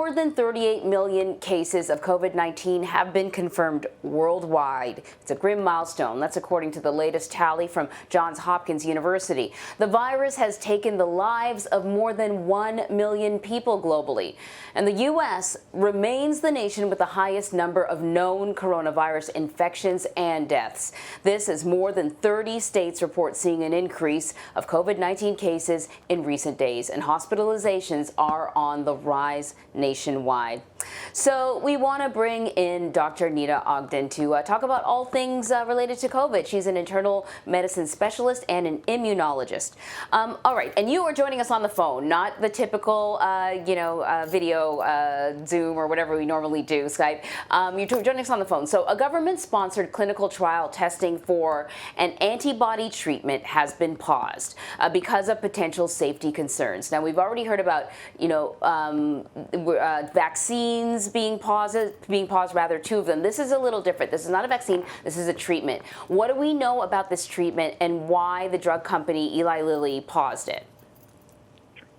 More than 38 million cases of COVID-19 have been confirmed worldwide. It's a grim milestone. That's according to the latest tally from Johns Hopkins University. The virus has taken the lives of more than 1 million people globally. And the U.S. remains the nation with the highest number of known coronavirus infections and deaths. This as more than 30 states report seeing an increase of COVID-19 cases in recent days, and hospitalizations are on the rise nationwide. So we want to bring in Dr. Neeta Ogden to talk about all things related to COVID. She's an internal medicine specialist and an immunologist. All right, and you are joining us on the phone, not the typical, video, Zoom or whatever we normally do, Skype. You're joining us on the phone. So a government-sponsored clinical trial testing for an antibody treatment has been paused because of potential safety concerns. Now, we've already heard about, vaccines being paused, two of them. This is a little different. This is not a vaccine. This is a treatment. What do we know about this treatment and why the drug company Eli Lilly paused it?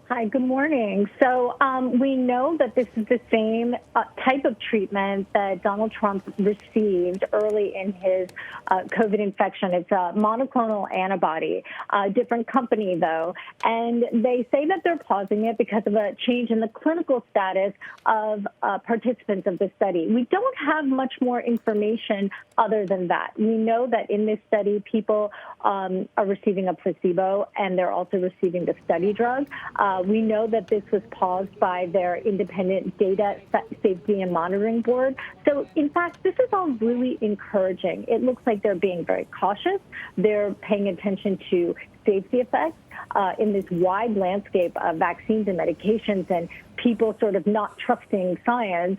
Hi, good morning. So we know that this is the same type of treatment that Donald Trump received early in his COVID infection. It's a monoclonal antibody, different company though. And they say that they're pausing it because of a change in the clinical status of participants of the study. We don't have much more information other than that. We know that in this study, people are receiving a placebo and they're also receiving the study drug. We know that this was paused by their independent data safety and monitoring board. So, in fact, this is all really encouraging. It looks like they're being very cautious. They're paying attention to safety effects in this wide landscape of vaccines and medications and people sort of not trusting science.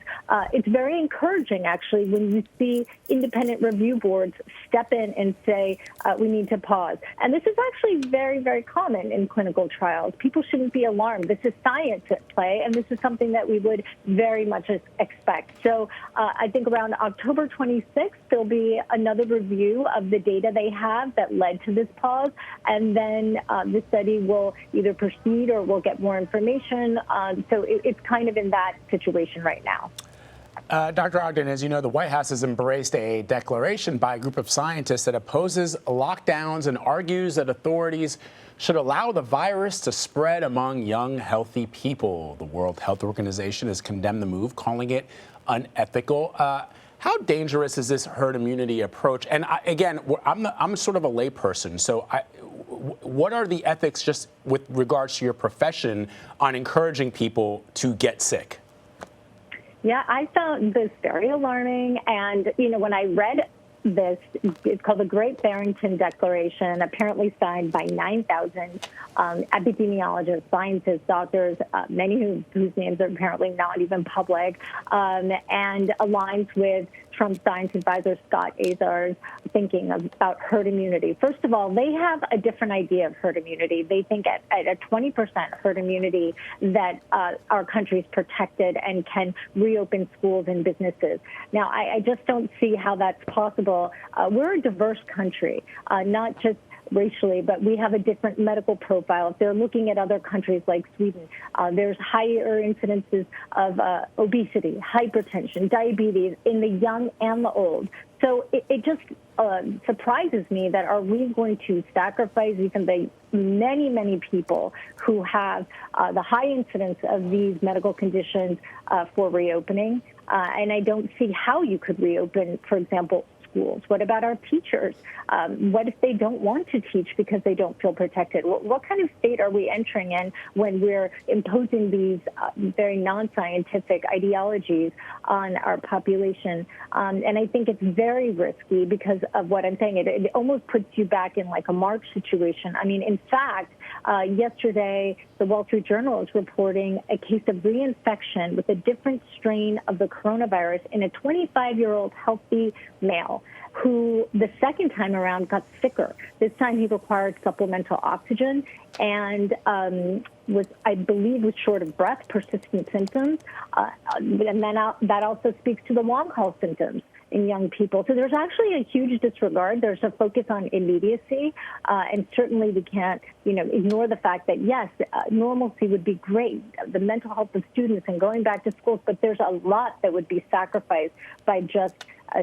It's very encouraging, actually, when you see independent review boards step in and say, we need to pause. And this is actually very, very common in clinical trials. People shouldn't be alarmed. This is science at play, and this is something that we would very much expect. So I think around October 26th, there'll be another review of the data they have that led to this pause, and then the study will either proceed or we'll get more information. So it's kind of in that situation right now. Dr. Ogden, as you know, the White House has embraced a declaration by a group of scientists that opposes lockdowns and argues that authorities should allow the virus to spread among young, healthy people. The World Health Organization has condemned the move, calling it unethical. How dangerous is this herd immunity approach? And I'm sort of a layperson, so what are the ethics just with regards to your profession on encouraging people to get sick? Yeah, I found this very alarming. And, when I read this, it's called the Great Barrington Declaration, apparently signed by 9,000 epidemiologists, scientists, doctors, many whose names are apparently not even public, and aligns with Trump's science advisor Scott Azar's thinking about herd immunity. First of all, they have a different idea of herd immunity. They think at a 20% herd immunity that our country's protected and can reopen schools and businesses. Now, I just don't see how that's possible. We're a diverse country, not just racially, but we have a different medical profile. If they're looking at other countries like Sweden, there's higher incidences of obesity, hypertension, diabetes in the young and the old. So it just surprises me that are we going to sacrifice even the many, many people who have the high incidence of these medical conditions for reopening? And I don't see how you could reopen, for example, schools. What about our teachers? What if they don't want to teach because they don't feel protected? What kind of state are we entering in when we're imposing these very non-scientific ideologies on our population? And I think it's very risky because of what I'm saying. It almost puts you back in like a March situation. I mean, in fact, yesterday, the Wall Street Journal is reporting a case of reinfection with a different strain of the coronavirus in a 25-year-old healthy male who the second time around got sicker. This time he required supplemental oxygen and was, I believe, was short of breath, persistent symptoms. And then that also speaks to the long haul symptoms. in young people. So there's actually a huge disregard. There's a focus on immediacy, and certainly we can't, ignore the fact that yes, normalcy would be great, the mental health of students and going back to schools, but there's a lot that would be sacrificed by just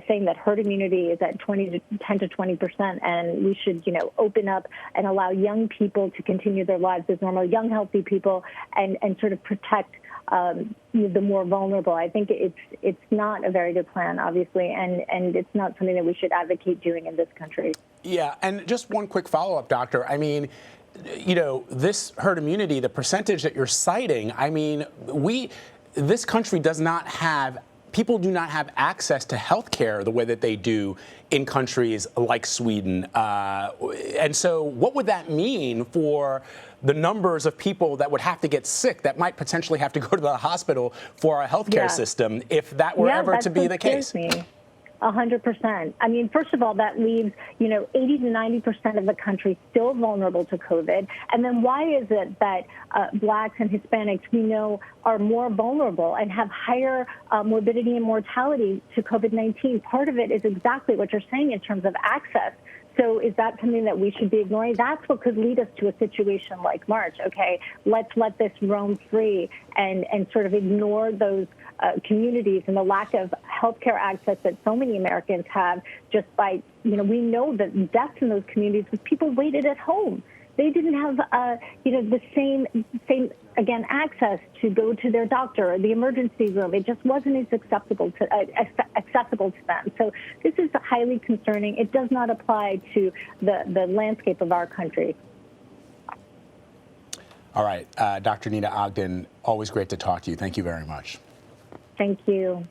saying that herd immunity is at 10 to 20%, and we should, open up and allow young people to continue their lives as normal, young, healthy people, and sort of protect the more vulnerable. I think it's not a very good plan, obviously, and it's not something that we should advocate doing in this country. Yeah, and just one quick follow-up, doctor. I mean, this herd immunity, the percentage that you're citing, I mean, this country does not have, people do not have access to health care the way that they do in countries like Sweden. And so what would that mean for the numbers of people that would have to get sick, that might potentially have to go to the hospital for our healthcare system if that were ever to be the case? 100%. I mean, first of all, that leaves, 80 to 90% of the country still vulnerable to COVID. And then why is it that Blacks and Hispanics, we know, are more vulnerable and have higher morbidity and mortality to COVID-19? Part of it is exactly what you're saying in terms of access. So is that something that we should be ignoring? That's what could lead us to a situation like March. Okay, let's let this roam free and sort of ignore those communities and the lack of healthcare access that so many Americans have just by, we know that deaths in those communities was people waited at home. They didn't have, the same, again, access to go to their doctor or the emergency room. It just wasn't as accessible to them. So this is highly concerning. It does not apply to the landscape of our country. All right, Dr. Neeta Ogden, always great to talk to you. Thank you very much. Thank you.